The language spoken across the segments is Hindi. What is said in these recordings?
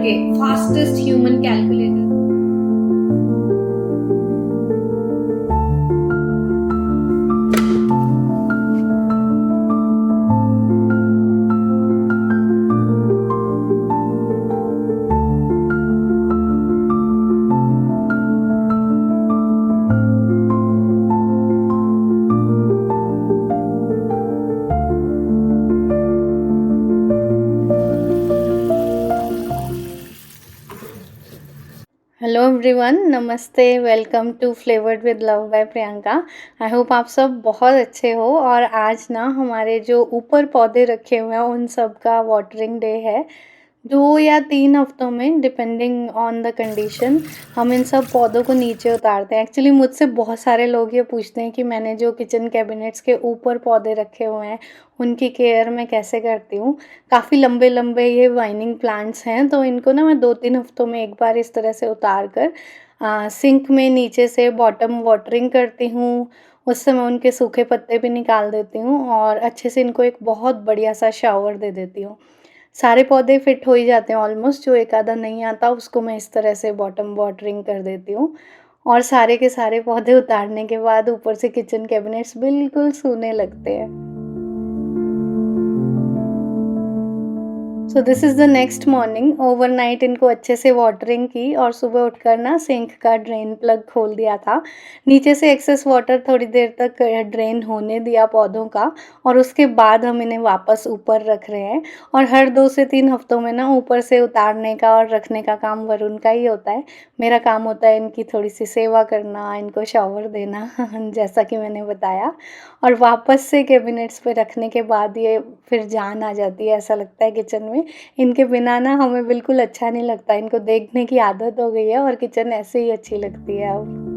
Okay, fastest human calculator. Hello everyone, नमस्ते, welcome to flavoured with love by Priyanka. I hope आप सब बहुत अच्छे हो। और आज ना हमारे जो ऊपर पौधे रखे हुए हैं उन सब का वाटरिंग डे है। 2 या 3 हफ्तों में डिपेंडिंग ऑन द कंडीशन हम इन सब पौधों को नीचे उतारते हैं। एक्चुअली मुझसे बहुत सारे लोग ये पूछते हैं कि मैंने जो किचन कैबिनेट्स के ऊपर पौधे रखे हुए हैं उनकी केयर मैं कैसे करती हूँ। काफ़ी लंबे लंबे ये वाइनिंग प्लांट्स हैं, तो इनको ना मैं 2-3 हफ्तों में एक बार इस तरह से उतार कर सिंक में नीचे से बॉटम वाटरिंग करती हूँ। उस समय उनके सूखे पत्ते भी निकाल देती हूँ और अच्छे से इनको एक बहुत बढ़िया सा शावर दे देती हूँ। सारे पौधे फिट हो ही जाते हैं ऑलमोस्ट, जो एक आधा नहीं आता उसको मैं इस तरह से बॉटम वाटरिंग कर देती हूँ। और सारे के सारे पौधे उतारने के बाद ऊपर से किचन कैबिनेट्स बिल्कुल सूने लगते हैं। So this is the next morning. Overnight इनको अच्छे से वाटरिंग की और सुबह उठकर ना सिंक का ड्रेन प्लग खोल दिया था। नीचे से एक्सेस वाटर थोड़ी देर तक ड्रेन होने दिया पौधों का, और उसके बाद हम इन्हें वापस ऊपर रख रहे हैं। और हर 2 से 3 हफ्तों में ना ऊपर से उतारने का और रखने का काम वरुण का ही होता है। मेरा काम होता है इनकी थोड़ी सी सेवा करना, इनको शावर देना जैसा कि मैंने बताया। और वापस से कैबिनेट्स पे रखने के बाद ये फिर जान आ जाती है, ऐसा लगता है किचन में। इनके बिना ना हमें बिल्कुल अच्छा नहीं लगता। इनको देखने की आदत हो गई है और किचन ऐसे ही अच्छी लगती है अब।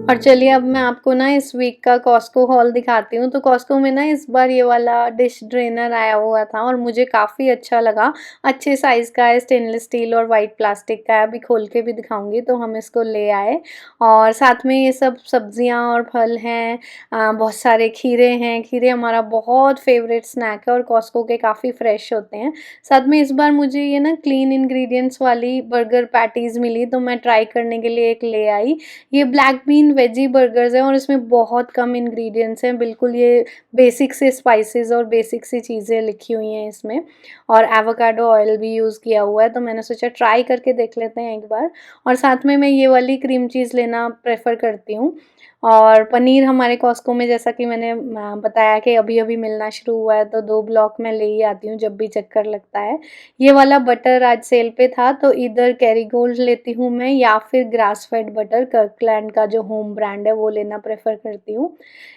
और चलिए अब मैं आपको ना इस वीक का कॉस्को हॉल दिखाती हूँ। तो कॉस्को में ना इस बार ये वाला डिश ड्रेनर आया हुआ था और मुझे काफ़ी अच्छा लगा। अच्छे साइज़ का है, स्टेनलेस स्टील और वाइट प्लास्टिक का है। अभी खोल के भी दिखाऊंगी। तो हम इसको ले आए और साथ में ये सब सब्जियाँ और फल हैं। बहुत सारे खीरे हैं। खीरे हमारा बहुत फेवरेट स्नैक है और कॉस्को के काफ़ी फ्रेश होते हैं। साथ में इस बार मुझे ये ना क्लीन इंग्रेडिएंट्स वाली बर्गर पैटीज़ मिली, तो मैं ट्राई करने के लिए एक ले आई। ये ब्लैक बीन वेजी बर्गर्स हैं और इसमें बहुत कम इंग्रेडिएंट्स हैं। बिल्कुल ये बेसिक से स्पाइसेस और बेसिक सी चीज़ें लिखी हुई हैं इसमें। और एवोकाडो ऑयल भी यूज़ किया हुआ है, तो मैंने सोचा ट्राई करके देख लेते हैं एक बार। और साथ में मैं ये वाली क्रीम चीज़ लेना प्रेफर करती हूँ। और पनीर हमारे कॉस्को में, जैसा कि मैंने बताया कि अभी अभी मिलना शुरू हुआ है, तो 2 ब्लॉक मैं ले ही आती हूँ जब भी चक्कर लगता है। ये वाला बटर आज सेल पे था, तो इधर कैरीगोल्ड लेती हूँ मैं या फिर ग्रास फेड बटर, कर्कलैंड का जो होम ब्रांड है वो लेना प्रेफर करती हूँ।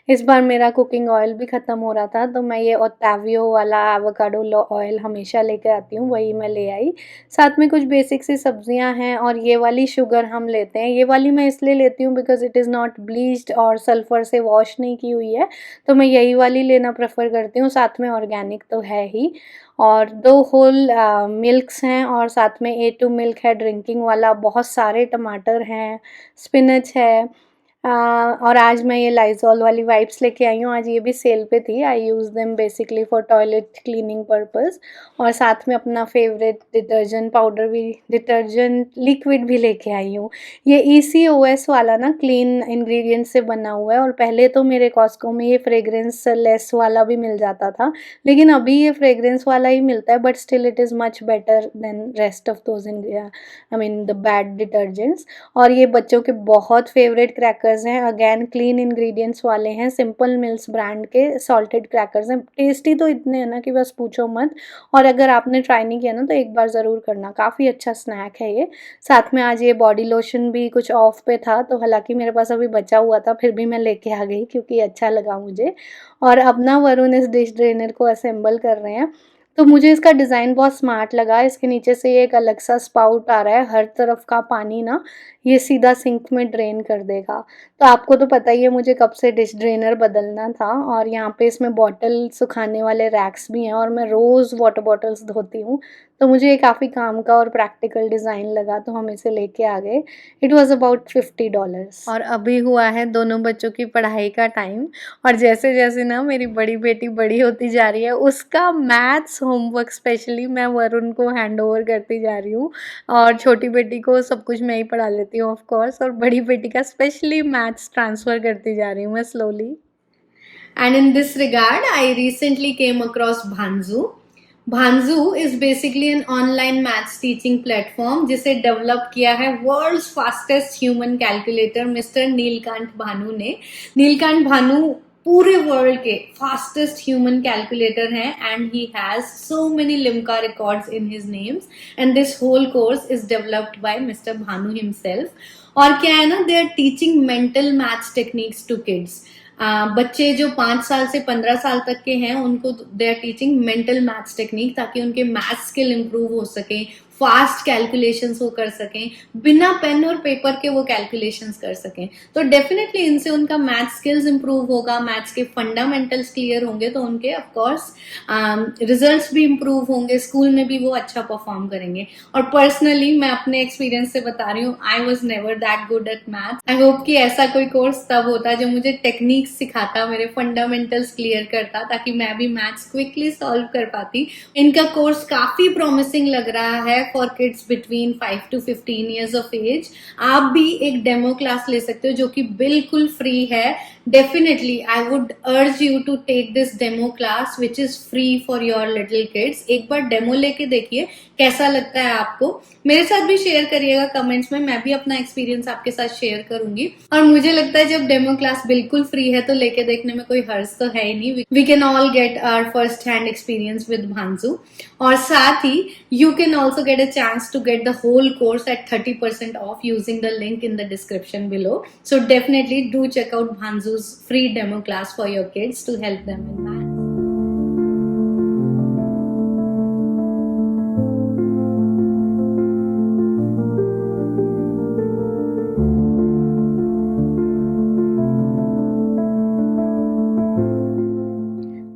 इस बार मेरा कुकिंग ऑयल भी ख़त्म हो रहा था, तो मैं ये ओटावियो वाला एवोकाडो ऑयल हमेशा लेकर आती हूँ, वही मैं ले आई। साथ में कुछ बेसिक सी सब्जियां हैं और ये वाली शुगर हम लेते हैं। ये वाली मैं इसलिए लेती हूँ because it is not bleached और सल्फ़र से वॉश नहीं की हुई है, तो मैं यही वाली लेना प्रेफर करती हूँ। साथ में ऑर्गेनिक तो है ही। और 2 होल मिल्क्स हैं और साथ में A2 मिल्क है ड्रिंकिंग वाला। बहुत सारे टमाटर हैं, स्पिनच है। और आज मैं ये लाइज़ॉल वाली वाइप्स लेके आई हूँ। आज ये भी सेल पे थी। I use them basically for toilet cleaning purpose. और साथ में अपना फेवरेट डिटर्जेंट पाउडर भी, डिटर्जेंट लिक्विड भी लेके आई हूँ। ये ECOS वाला ना क्लीन इंग्रेडिएंट से बना हुआ है। और पहले तो मेरे कॉस्को में ये फ्रेग्रेंस लेस वाला भी मिल जाता था, लेकिन अभी ये फ्रेग्रेंस वाला ही मिलता है, but still it is much better than rest of those I mean the bad detergents. और ये बच्चों के बहुत फेवरेट क्रैकर्स हैं। अगेन क्लीन इंग्रेडिएंट्स वाले हैं, सिंपल मिल्स ब्रांड के सॉल्टेड क्रैकर्स हैं। टेस्टी तो इतने हैं ना कि बस पूछो मत। और अगर आपने ट्राई नहीं किया ना तो एक बार ज़रूर करना, काफ़ी अच्छा स्नैक है ये। साथ में आज ये बॉडी लोशन भी कुछ ऑफ पे था, तो हालांकि मेरे पास अभी बचा हुआ था, फिर भी मैं लेके आ गई क्योंकि अच्छा लगा मुझे। और अब ना वरुण इस डिश ड्रेनर को असेंबल कर रहे हैं। तो मुझे इसका डिज़ाइन बहुत स्मार्ट लगा। इसके नीचे से ये एक अलग सा स्पाउट आ रहा है, हर तरफ का पानी ना ये सीधा सिंक में ड्रेन कर देगा। तो आपको तो पता ही है मुझे कब से डिश ड्रेनर बदलना था। और यहाँ पे इसमें बॉटल सुखाने वाले रैक्स भी हैं और मैं रोज़ वाटर बॉटल्स धोती हूँ, तो मुझे ये काफ़ी काम का और प्रैक्टिकल डिज़ाइन लगा, तो हम इसे लेके आ गए। It was about $50। और अभी हुआ है दोनों बच्चों की पढ़ाई का टाइम, और जैसे-जैसे ना मेरी बड़ी बेटी बड़ी होती जा रही है, उसका मैथ्स होमवर्क स्पेशली मैं वरुण को हैंड ओवर करती जा रही हूँ, और छोटी बेटी को सब कुछ मैं ही पढ़ा लेती हूँ ऑफ कोर्स, और बड़ी बेटी का स्पेशली मैथ्स ट्रांसफ़र करती जा रही हूँ मैं slowly. And in this regard, I recently came across Bhanzu. Bhanzu is basically an online maths teaching platform जिसे डेवलप किया है world's fastest human calculator mister Neelkanth Bhanu ने। नीलकांठ भानु पूरे वर्ल्ड के फास्टेस्ट ह्यूमन कैलकुलेटर हैं, and he has so many Limca records in his names, and this whole course is developed by mister Bhanu himself. और क्या है ना, they are teaching mental maths techniques to kids. बच्चे जो 5 साल से 15 साल तक के हैं उनको they are teaching mental maths technique, ताकि उनके मैथ्स स्किल इंप्रूव हो सके, फास्ट कैलकुलेशंस वो कर सकें, बिना पेन और पेपर के वो कैलकुलेशंस कर सकें। तो डेफिनेटली इनसे उनका मैथ्स स्किल्स इंप्रूव होगा, मैथ्स के फंडामेंटल्स क्लियर होंगे, तो उनके ऑफ कोर्स रिजल्ट्स भी इंप्रूव होंगे, स्कूल में भी वो अच्छा परफॉर्म करेंगे। और पर्सनली मैं अपने एक्सपीरियंस से बता रही हूँ, I was never that good at maths. I hope कि ऐसा कोई कोर्स तब होता जो मुझे टेक्निक्स सिखाता, मेरे फंडामेंटल्स क्लियर करता, ताकि मैं भी मैथ्स क्विकली सॉल्व कर पाती। इनका कोर्स काफी प्रॉमिसिंग लग रहा है for kids between 5 to 15 years of age. आप भी एक डेमो क्लास ले सकते हो जो कि बिल्कुल फ्री है। Definitely I would urge you to take this demo class which is free for your little kids. एक बार डेमो लेके देखिए कैसा लगता है आपको, मेरे साथ भी शेयर करिएगा कमेंट्स में, मैं भी अपना एक्सपीरियंस आपके साथ शेयर करूंगी। और मुझे लगता है जब डेमो क्लास बिल्कुल फ्री है तो लेके देखने में कोई हर्ज तो है ही नहीं। We can all get our first hand experience with Bhanzu. और साथ ही you can also get a chance to get the whole course at 30% off using the link in the description below. So definitely do check out Bhanzu's free demo class for your kids to help them in math.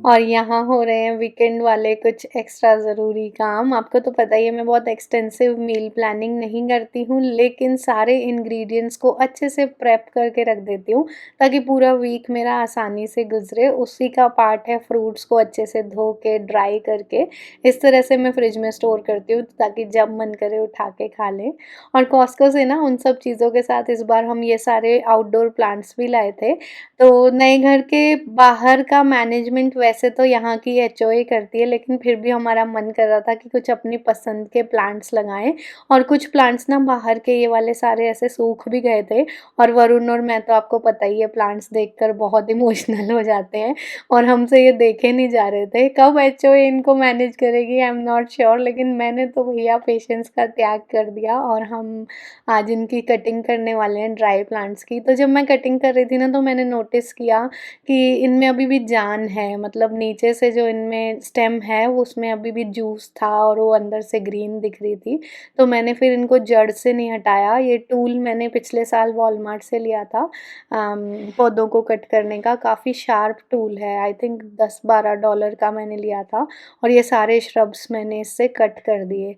और यहाँ हो रहे हैं वीकेंड वाले कुछ एक्स्ट्रा ज़रूरी काम। आपको तो पता ही है मैं बहुत एक्सटेंसिव मील प्लानिंग नहीं करती हूँ, लेकिन सारे इंग्रेडिएंट्स को अच्छे से प्रेप करके रख देती हूँ ताकि पूरा वीक मेरा आसानी से गुजरे। उसी का पार्ट है फ्रूट्स को अच्छे से धो के ड्राई करके इस तरह से मैं फ्रिज में स्टोर करती हूँ ताकि जब मन करे उठा के खा लें। और कॉस्को से ना उन सब चीज़ों के साथ इस बार हम ये सारे आउटडोर प्लांट्स भी लाए थे। तो नए घर के बाहर का मैनेजमेंट वैसे तो यहाँ की एचओए करती है, लेकिन फिर भी हमारा मन कर रहा था कि कुछ अपनी पसंद के प्लांट्स लगाएं। और कुछ प्लांट्स ना बाहर के ये वाले सारे ऐसे सूख भी गए थे, और वरुण और मैं तो आपको पता ही है प्लांट्स देखकर बहुत इमोशनल हो जाते हैं, और हमसे ये देखे नहीं जा रहे थे। कब एचओए इनको मैनेज करेगी आई एम नॉट श्योर, लेकिन मैंने तो भैया पेशेंस का त्याग कर दिया और हम आज इनकी कटिंग करने वाले हैं ड्राई प्लांट्स की। तो जब मैं कटिंग कर रही थी ना तो मैंने नोटिस किया कि इनमें अभी भी जान है, मतलब नीचे से जो इनमें स्टेम है उसमें अभी भी जूस था और वो अंदर से ग्रीन दिख रही थी। तो मैंने फिर इनको जड़ से नहीं हटाया। ये टूल मैंने पिछले साल वॉलमार्ट से लिया था पौधों को कट करने का, काफ़ी शार्प टूल है, आई थिंक $10-12 का मैंने लिया था, और ये सारे श्रब्स मैंने इससे कट कर दिए।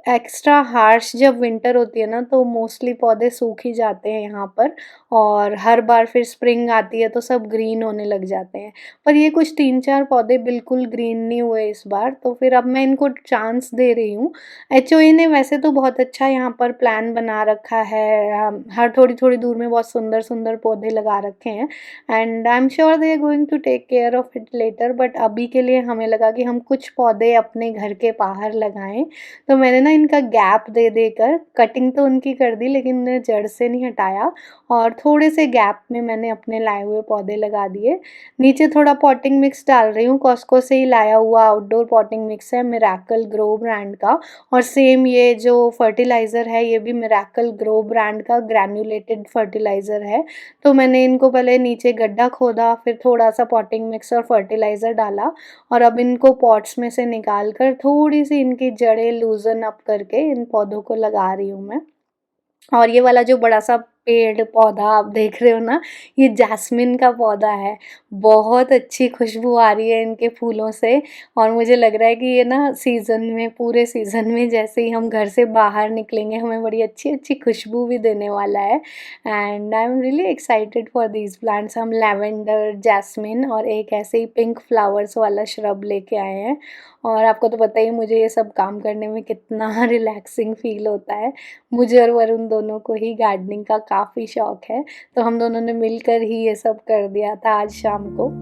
एक्स्ट्रा हार्श जब विंटर होती है ना तो मोस्टली पौधे सूख ही जाते हैं यहाँ पर, और हर बार फिर स्प्रिंग आती है तो सब ग्रीन होने लग जाते हैं। पर ये कुछ 3-4 पौधे बिल्कुल ग्रीन नहीं हुए इस बार, तो फिर अब मैं इनको चांस दे रही हूँ। एचओए ने वैसे तो बहुत अच्छा यहाँ पर प्लान बना रखा है, हर थोड़ी थोड़ी दूर में बहुत सुंदर सुंदर पौधे लगा रखे हैं, and I am sure they are going to take care of it later. But अभी के लिए हमें लगा कि हम कुछ पौधे अपने घर के बाहर लगाएं, तो मैंने ना इनका गैप दे देकर कटिंग तो उनकी कर दी, लेकिन उन्हें जड़ से नहीं हटाया, और थोड़े से गैप में मैंने अपने लाए हुए पौधे लगा दिए। नीचे थोड़ा पॉटिंग मिक्स डाल रही हूँ, कॉस्को से ही लाया हुआ आउटडोर पॉटिंग मिक्स है मिरेकल ग्रो ब्रांड का, और सेम ये जो फर्टिलाइज़र है ये भी मिरेकल ग्रो ब्रांड का ग्रैन्युलेटेड फर्टिलाइज़र है। तो मैंने इनको पहले नीचे गड्ढा खोदा, फिर थोड़ा सा पॉटिंग मिक्स और फर्टिलाइज़र डाला, और अब इनको पॉट्स में से निकाल कर थोड़ी सी इनकी जड़ें लूजन अप करके इन पौधों को लगा रही हूँ मैं। और ये वाला जो बड़ा सा पेड़ पौधा आप देख रहे हो ना, ये जैस्मिन का पौधा है। बहुत अच्छी खुशबू आ रही है इनके फूलों से और मुझे लग रहा है कि ये ना सीज़न में, पूरे सीज़न में जैसे ही हम घर से बाहर निकलेंगे हमें बड़ी अच्छी-अच्छी खुशबू भी देने वाला है। And I am really excited for these plants. हम लैवेंडर, जैस्मिन और एक ऐसे ही पिंक फ्लावर्स वाला श्रब लेके आए हैं और आपको तो पता ही मुझे ये सब काम करने में कितना रिलैक्सिंग फ़ील होता है। मुझे और वरुण दोनों को ही गार्डनिंग का काफ़ी शौक है, तो हम दोनों ने मिलकर ही ये सब कर दिया था आज शाम को।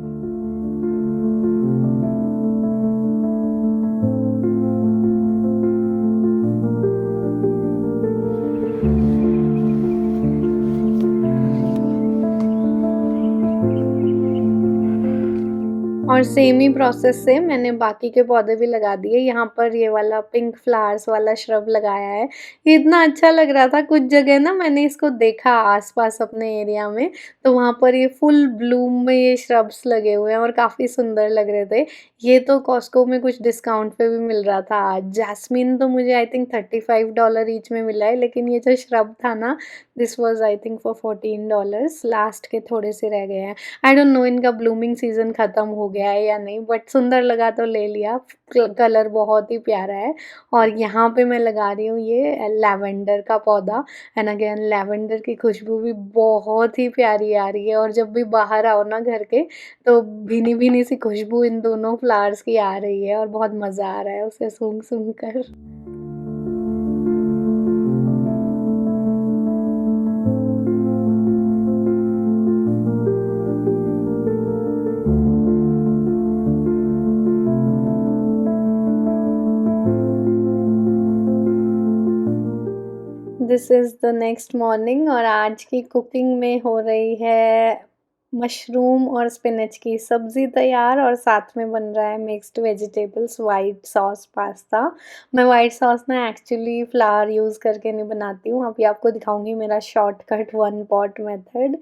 और सेम ही प्रोसेस से मैंने बाकी के पौधे भी लगा दिए। यहाँ पर ये वाला पिंक फ्लावर्स वाला श्रब लगाया है। ये इतना अच्छा लग रहा था, कुछ जगह ना मैंने इसको देखा आस-पास अपने एरिया में, तो वहाँ पर ये फुल ब्लूम में ये श्रब्स लगे हुए हैं और काफ़ी सुंदर लग रहे थे। ये तो कॉस्टको में कुछ डिस्काउंट पे भी मिल रहा था आज। जैस्मिन तो मुझे आई थिंक $35 ईच में मिला है, लेकिन ये जो श्रब था ना, this was I think for $14। Last के थोड़े से रह गए हैं। आई डोंट नो इनका ब्लूमिंग सीज़न ख़त्म हो गया है या नहीं, बट सुंदर लगा तो ले लिया। कलर बहुत ही प्यारा है। और यहाँ पे मैं लगा रही हूँ ये लैवेंडर का पौधा एंड अगेन लैवेंडर की खुशबू भी बहुत ही प्यारी आ रही है और जब भी बाहर आओ ना घर के, तो भीनी भीनी सी खुशबू इन दोनों फ्लावर्स की आ रही है और बहुत मज़ा आ रहा है उसे सूंघ सूंघ कर। This is the next morning और आज की कुकिंग में हो रही है मशरूम और स्पिनच की सब्ज़ी तैयार और साथ में बन रहा है mixed vegetables white sauce pasta. मैं वाइट सॉस ना एक्चुअली फ्लावर यूज़ करके नहीं बनाती हूँ, अभी आपको दिखाऊंगी मेरा शॉर्टकट वन पॉट मेथड।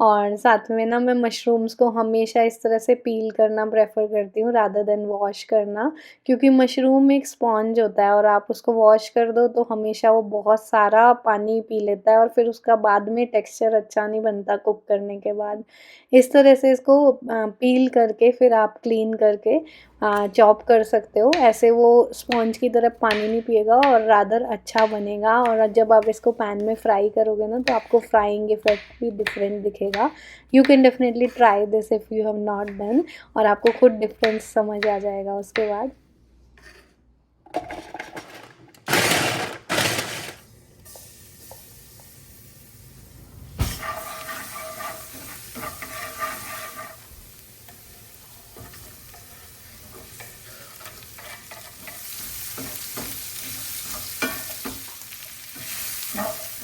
और साथ में ना मैं मशरूम्स को हमेशा इस तरह से पील करना प्रेफर करती हूँ रादर देन वॉश करना, क्योंकि मशरूम एक स्पॉन्ज होता है और आप उसको वॉश कर दो तो हमेशा वो बहुत सारा पानी पी लेता है और फिर उसका बाद में टेक्सचर अच्छा नहीं बनता कुक करने के बाद। इस तरह से इसको पील करके फिर आप क्लीन करके चॉप कर सकते हो। ऐसे वो स्पॉन्ज की तरह पानी नहीं पिएगा और रादर अच्छा बनेगा। और जब आप इसको पैन में फ्राई करोगे ना तो आपको फ्राइंग इफेक्ट भी डिफरेंट दिखेगा। You can definitely try this if you have not done और आपको खुद डिफरेंस समझ आ जाएगा उसके बाद।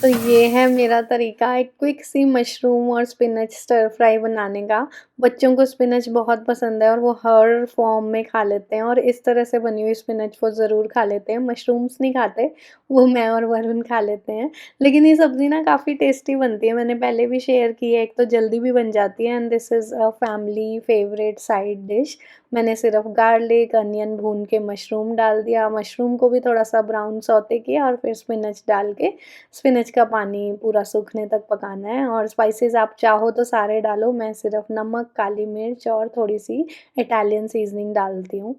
तो ये है मेरा तरीका एक क्विक सी मशरूम और स्पिनच स्टर फ्राई बनाने का। बच्चों को स्पिनच बहुत पसंद है और वो हर फॉर्म में खा लेते हैं और इस तरह से बनी हुई स्पिनच वो ज़रूर खा लेते हैं। मशरूम्स नहीं खाते, वो मैं और वरुण खा लेते हैं। लेकिन ये सब्ज़ी ना काफ़ी टेस्टी बनती है, मैंने पहले भी शेयर की है। एक तो जल्दी भी बन जाती है and this is a family favourite side dish. मैंने सिर्फ गार्लिक अनियन भून के मशरूम डाल दिया, मशरूम को भी थोड़ा सा ब्राउन सौते किया और फिर स्पिनच डाल के स्पिनच का पानी पूरा सूखने तक पकाना है। और स्पाइसेस आप चाहो तो सारे डालो, मैं सिर्फ नमक, काली मिर्च और थोड़ी सी इटालियन सीजनिंग डालती हूँ।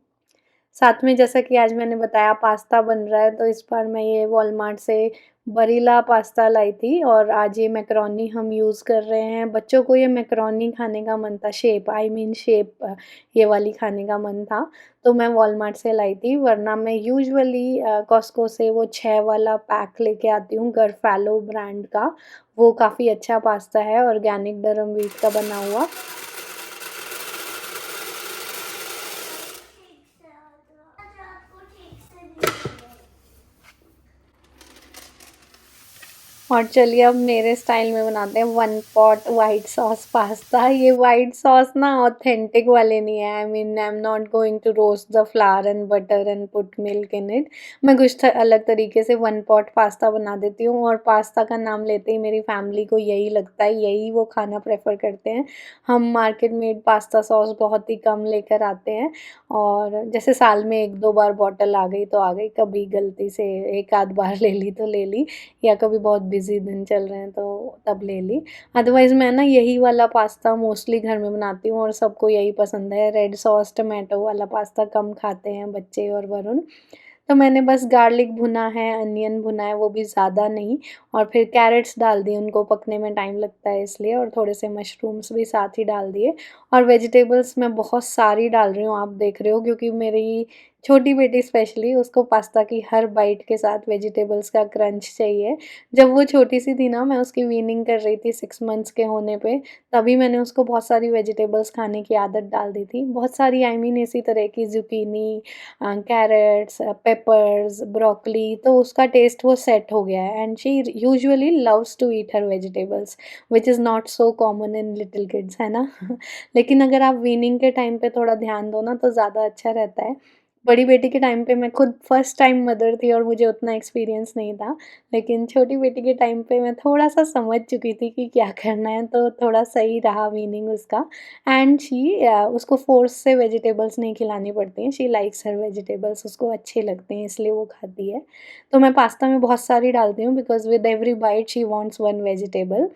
साथ में जैसा कि आज मैंने बताया पास्ता बन रहा है, तो इस बार मैं ये वॉलमार्ट से बरीला पास्ता लाई थी और आज ये मैकरोनी हम यूज़ कर रहे हैं। बच्चों को ये मैकरोनी खाने का मन था, शेप आई मीन शेप ये वाली खाने का मन था, तो मैं वॉलमार्ट से लाई थी। वरना मैं यूजुअली कॉस्को से वो 6 वाला पैक लेके आती हूँ गरफैलो ब्रांड का। वो काफ़ी अच्छा पास्ता है, ऑर्गेनिक डरम व्हीट का बना हुआ। और चलिए अब मेरे स्टाइल में बनाते हैं one pot white sauce pasta. ये वाइट सॉस ना ऑथेंटिक वाले नहीं है, I mean I am not going to roast the flour and butter and put milk in it. मैं कुछ अलग तरीके से वन पॉट पास्ता बना देती हूँ और पास्ता का नाम लेते ही मेरी फैमिली को यही लगता है, यही वो खाना प्रेफर करते हैं। हम मार्केट मेड पास्ता सॉस बहुत ही कम लेकर आते हैं और जैसे साल में 1-2 बार बॉटल आ गई तो आ गई, कभी गलती से एक आध बार ले ली तो ले ली, या कभी बहुत बिज़ी दिन चल रहे हैं तो तब ले ली। अदरवाइज़ मैं ना यही वाला पास्ता मोस्टली घर में बनाती हूँ और सबको यही पसंद है। रेड सॉस टमाटो वाला पास्ता कम खाते हैं बच्चे और वरुण। तो मैंने बस गार्लिक भुना है, अनियन भुना है, वो भी ज़्यादा नहीं, और फिर कैरेट्स डाल दिए, उनको पकने में टाइम लगता है इसलिए, और थोड़े से मशरूम्स भी साथ ही डाल दिए। और वेजिटेबल्स मैं बहुत सारी डाल रही हूँ, आप देख रहे हो, क्योंकि मेरी छोटी बेटी स्पेशली, उसको पास्ता की हर बाइट के साथ वेजिटेबल्स का क्रंच चाहिए। जब वो छोटी सी थी ना, मैं उसकी वीनिंग कर रही थी 6 मंथ्स के होने पे, तभी मैंने उसको बहुत सारी वेजिटेबल्स खाने की आदत डाल दी थी। बहुत सारी, आई मीन इसी तरह की, ज़ुकीनी, कैरेट्स, पेपर्स, ब्रोकली, तो उसका टेस्ट वो सेट हो गया है, and she usually loves to eat her vegetables, which is not so common in little kids, है ना। लेकिन अगर आप वीनिंग के टाइम पे थोड़ा ध्यान दो ना तो ज़्यादा अच्छा रहता है। बड़ी बेटी के टाइम पे मैं खुद फर्स्ट टाइम मदर थी और मुझे उतना एक्सपीरियंस नहीं था, लेकिन छोटी बेटी के टाइम पे मैं थोड़ा-सा समझ चुकी थी कि क्या करना है, तो थोड़ा सही रहा वीनिंग उसका। एंड उसको फ़ोर्स से वेजिटेबल्स नहीं खिलानी पड़ती हैं, शी लाइक्स हर वेजिटेबल्स, उसको अच्छे लगते हैं इसलिए वो खाती है। तो मैं पास्ता में बहुत सारी डालती हूँ because with every bite she wants one vegetable,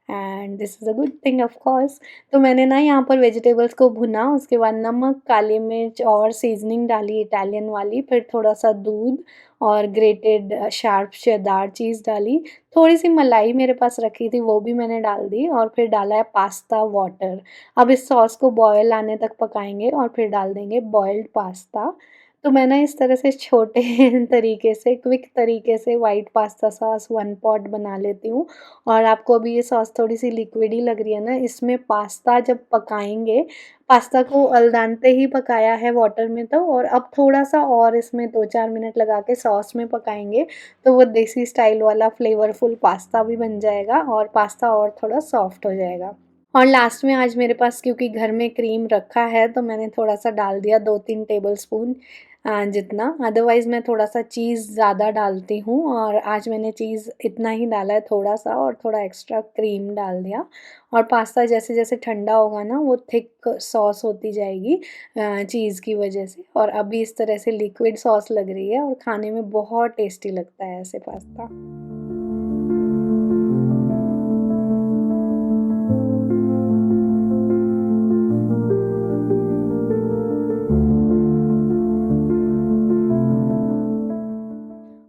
and this is a good thing of course. तो मैंने ना यहाँ पर वेजिटेबल्स को भुना, उसके बाद नमक, काली मिर्च और सीज़निंग डाली इटालियन वाली, फिर थोड़ा-सा दूध और ग्रेटेड शार्प शेदार चीज़ डाली। थोड़ी-सी मलाई मेरे पास रखी थी, वो भी मैंने डाल दी, और फिर डाला है पास्ता वाटर। अब इस सॉस को बॉयल आने तक पकाएँगे और फिर डाल देंगे बॉइल्ड पास्ता। तो मैं ना इस तरह से छोटे तरीके से, क्विक तरीके से व्हाइट पास्ता सॉस 1 पॉट बना लेती हूँ। और आपको अभी ये सॉस थोड़ी-सी लिक्विडी लग रही है ना, इसमें पास्ता जब पकाएँगे, पास्ता को अल देंते ही पकाया है वाटर में तो, और अब थोड़ा-सा और इसमें 2-4 मिनट लगा के सॉस में पकाएँगे, तो वो देसी स्टाइल वाला फ्लेवरफुल पास्ता भी बन जाएगा और पास्ता और थोड़ा सॉफ्ट हो जाएगा। और लास्ट में आज मेरे पास क्योंकि घर में क्रीम रखा है तो मैंने थोड़ा-सा डाल दिया, 2-3 टेबलस्पून जितना। अदरवाइज़ मैं थोड़ा-सा चीज़ ज़्यादा डालती हूँ, और आज मैंने चीज़ इतना ही डाला है थोड़ा-सा, और थोड़ा एक्स्ट्रा क्रीम डाल दिया। और पास्ता जैसे-जैसे ठंडा होगा ना, वो थिक सॉस होती जाएगी चीज़ की वजह से, और अभी इस तरह से लिक्विड सॉस लग रही है और खाने में बहुत टेस्टी लगता है ऐसे पास्ता।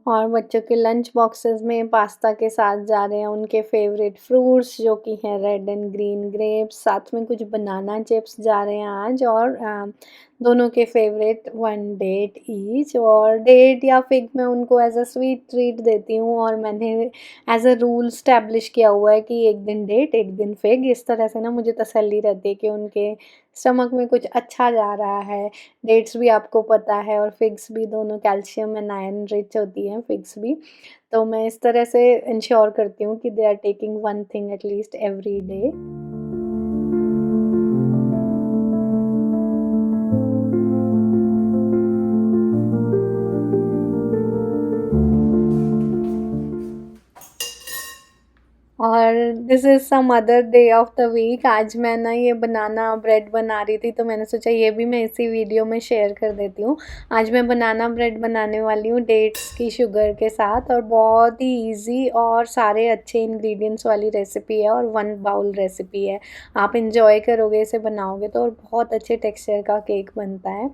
और बच्चों के लंच बॉक्सेस में पास्ता के साथ जा रहे हैं उनके फेवरेट फ्रूट्स, जो कि हैं रेड एंड ग्रीन ग्रेप्स, साथ में कुछ बनाना चिप्स जा रहे हैं आज, और दोनों के फेवरेट 1 डेट ईच। और डेट या फिग मैं उनको एज़ अ स्वीट ट्रीट देती हूँ, और मैंने एज़ अ रूल स्टैब्लिश किया हुआ है कि एक दिन डेट एक दिन फिग, इस तरह से ना मुझे तसल्ली रहती है कि उनके स्टमक में कुछ अच्छा जा रहा है। डेट्स भी आपको पता है और फिग्स भी, दोनों कैल्शियम एंड आयरन रिच होती हैं फिग्स भी। तो मैं इस तरह से इंश्योर करती हूँ कि they are taking one thing at least every day. और this is some other day of the week. आज मैं ना ये बनाना ब्रेड बना रही थी, तो मैंने सोचा ये भी मैं इसी वीडियो में शेयर कर देती हूँ। आज मैं बनाना ब्रेड बनाने वाली हूँ डेट्स की शुगर के साथ, और बहुत ही इजी और सारे अच्छे इंग्रेडिएंट्स वाली रेसिपी है, और 1 बाउल रेसिपी है। आप इंजॉय करोगे इसे बनाओगे तो, और बहुत अच्छे टेक्सचर का केक बनता है।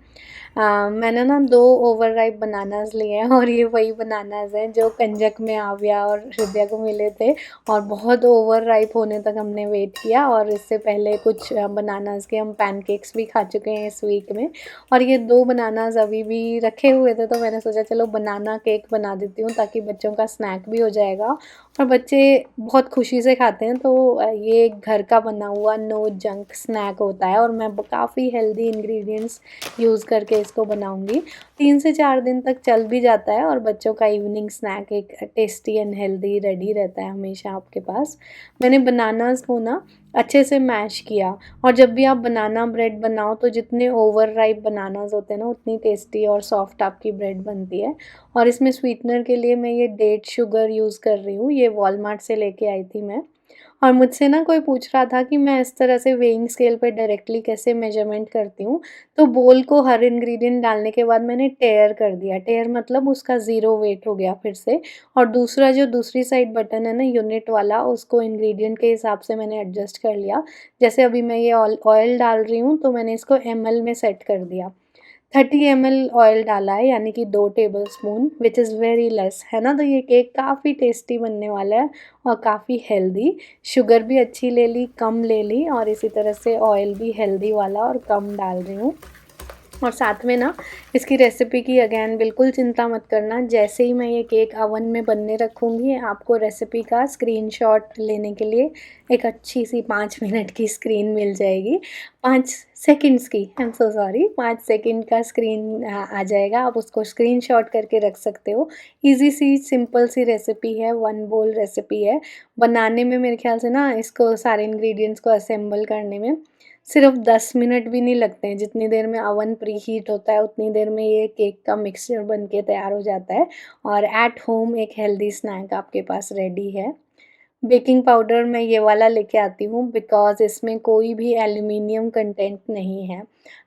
मैंने ना 2 ओवर राइप बनानास लिए हैं, और ये वही बनानास हैं जो कंजक में आव्या और हृदया को मिले थे, और बहुत ओवर राइप होने तक हमने वेट किया। और इससे पहले कुछ बनानास के हम पैनकेक्स भी खा चुके हैं इस वीक में, और ये 2 बनानास अभी भी रखे हुए थे, तो मैंने सोचा चलो बनाना केक बना देती हूँ, ताकि बच्चों का स्नैक भी हो जाएगा, और बच्चे बहुत खुशी से खाते हैं। तो ये घर का बना हुआ नो जंक स्नैक होता है, और मैं काफ़ी हेल्दी इंग्रेडिएंट्स यूज़ करके इसको बनाऊंगी। 3 से 4 दिन तक चल भी जाता है, और बच्चों का इवनिंग स्नैक एक टेस्टी एंड हेल्दी रेडी रहता है हमेशा आपके पास। मैंने बनानास को ना अच्छे से मैश किया, और जब भी आप बनाना ब्रेड बनाओ तो जितने ओवर राइप बनानास होते हैं ना, उतनी टेस्टी और सॉफ्ट आपकी ब्रेड बनती है। और इसमें स्वीटनर के लिए मैं ये डेट शुगर यूज़ कर रही हूँ, ये वॉलमार्ट से लेके आई थी मैं। और मुझसे ना कोई पूछ रहा था कि मैं इस तरह से वेइंग स्केल पे डायरेक्टली कैसे मेजरमेंट करती हूँ। तो बोल को हर इंग्रेडिएंट डालने के बाद मैंने टेयर कर दिया। टेयर मतलब उसका ज़ीरो वेट हो गया फिर से। और दूसरा जो दूसरी साइड बटन है ना यूनिट वाला, उसको इंग्रेडिएंट के हिसाब से मैंने एडजस्ट कर लिया। जैसे अभी मैं ये ऑयल डाल रही हूँ तो मैंने इसको ml में सेट कर दिया। 30 ml ऑयल डाला है, यानी कि 2 table spoon, which is very less, है ना। तो ये केक काफ़ी टेस्टी बनने वाला है और काफ़ी हेल्दी। शुगर भी अच्छी ले ली, कम ले ली, और इसी तरह से ऑयल भी हेल्दी वाला और कम डाल रही हूँ। और साथ में ना इसकी रेसिपी की अगेन बिल्कुल चिंता मत करना, जैसे ही मैं ये केक अवन में बनने रखूँगी आपको रेसिपी का स्क्रीनशॉट लेने के लिए एक अच्छी सी 5 मिनट की स्क्रीन मिल जाएगी। 5 सेकंड्स की, I am so sorry, 5 second का स्क्रीन आ जाएगा। आप उसको स्क्रीनशॉट करके रख सकते हो। इजी सी सिंपल सी रेसिपी है, 1 बोल रेसिपी है। बनाने में मेरे ख्याल से ना इसको सारे इंग्रेडिएंट्स को असेंबल करने में सिर्फ 10 मिनट भी नहीं लगते हैं। जितनी देर में अवन प्री हीट होता है उतनी देर में ये केक का मिक्सचर बन के तैयार हो जाता है और एट होम एक हेल्दी स्नैक आपके पास रेडी है। बेकिंग पाउडर मैं ये वाला लेके आती हूँ बिकॉज़ इसमें कोई भी एल्युमिनियम कंटेंट नहीं है।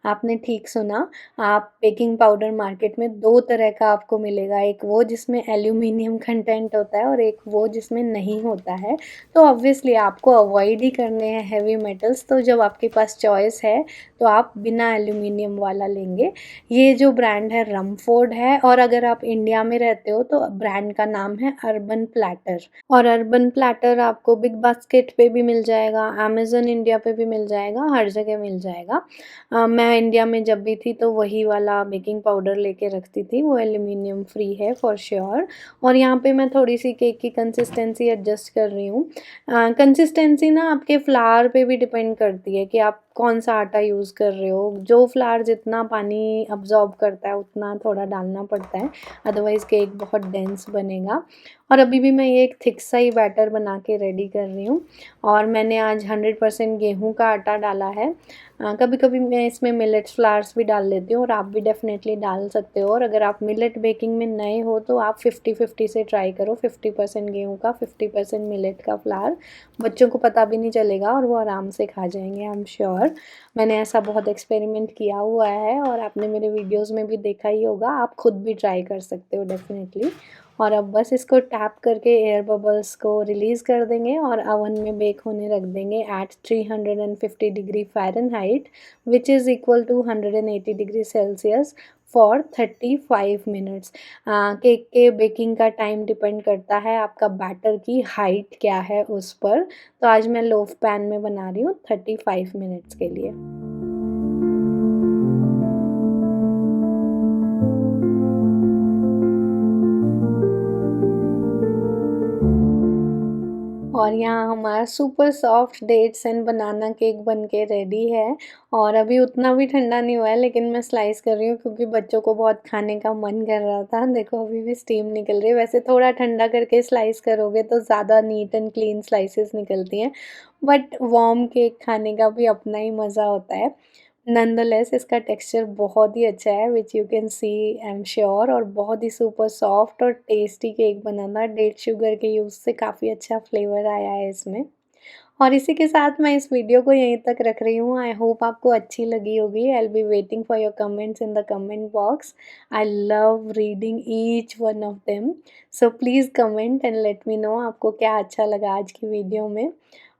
आपने ठीक सुना, आप बेकिंग पाउडर मार्केट में 2 तरह का आपको मिलेगा, एक वो जिसमें एल्युमिनियम कंटेंट होता है और एक वो जिसमें नहीं होता है। तो ऑब्वियसली आपको अवॉइड ही करने हैं हेवी मेटल्स, तो जब आपके पास चॉइस है तो आप बिना एल्युमिनियम वाला लेंगे। ये जो ब्रांड है रमफोर्ड है, और अगर आप इंडिया में रहते हो तो ब्रांड का नाम है अर्बन प्लैटर। और अर्बन प्लैटर आपको बिग बास्केट पे भी मिल जाएगा, अमेज़न इंडिया पे भी मिल जाएगा, हर जगह मिल जाएगा। मैं इंडिया में जब भी थी तो वही वाला बेकिंग पाउडर लेके रखती थी, वो एल्युमिनियम फ्री है फॉर श्योर। और यहाँ पे मैं थोड़ी सी केक की कंसिस्टेंसी एडजस्ट कर रही हूँ। कंसिस्टेंसी ना आपके फ्लावर पे भी डिपेंड करती है कि आप कौन सा आटा यूज़ कर रहे हो। जो फ्लावर जितना पानी अब्जॉर्ब करता है उतना थोड़ा डालना पड़ता है, अदरवाइज़ केक बहुत डेंस बनेगा। और अभी भी मैं ये एक थिक सा ही बैटर बना के रेडी कर रही हूँ। और मैंने आज 100% गेहूँ का आटा डाला है। कभी कभी मैं इसमें मिलेट्स फ्लावर्स भी डाल लेती हूँ और आप भी डेफिनेटली डाल सकते हो। और अगर आप मिलेट बेकिंग में नए हो तो आप 50-50 से ट्राई करो, 50% गेहूँ का, 50% मिलेट का फ्लावर। बच्चों को पता भी नहीं चलेगा और वो आराम से खा जाएंगे, आई एम श्योर। मैंने ऐसा बहुत एक्सपेरिमेंट किया हुआ है और आपने मेरे वीडियोज़ में भी देखा ही होगा। आप खुद भी ट्राई कर सकते हो डेफिनेटली। और अब बस इसको टैप करके एयर बबल्स को रिलीज़ कर देंगे और अवन में बेक होने रख देंगे at 350 degree Fahrenheit, which is equal to 180 degree Celsius for 35 minutes. Cake के बेकिंग का टाइम डिपेंड करता है आपका बैटर की हाइट क्या है उस पर। तो आज मैं लोफ पैन में बना रही हूँ 35 मिनट्स के लिए। और यहाँ हमारा super soft dates and banana cake बन के रेडी है। और अभी उतना भी ठंडा नहीं हुआ है, लेकिन मैं स्लाइस कर रही हूँ क्योंकि बच्चों को बहुत खाने का मन कर रहा था। देखो अभी भी स्टीम निकल रही है। वैसे थोड़ा ठंडा करके स्लाइस करोगे तो ज़्यादा नीट एंड क्लीन स्लाइसेस निकलती हैं, बट वार्म केक खाने का भी अपना ही मज़ा होता है। नॉनदलेस इसका टेक्सचर बहुत ही अच्छा है, which you can see, I am sure. और बहुत ही सुपर सॉफ्ट और टेस्टी केक बना था। डेट शुगर के यूज़ से काफ़ी अच्छा फ्लेवर आया है इसमें। और इसी के साथ मैं इस वीडियो को यहीं तक रख रही हूँ। आई होप आपको अच्छी लगी होगी। I will be waiting for your comments in the comment box. I love reading each one of them. So please comment and let me know आपको क्या अच्छा लगा आज की वीडियो में।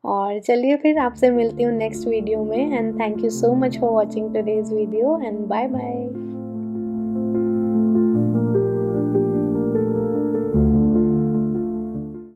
और चलिए फिर आपसे मिलती हूँ नेक्स्ट वीडियो में। And thank you so much for watching today's video and bye bye.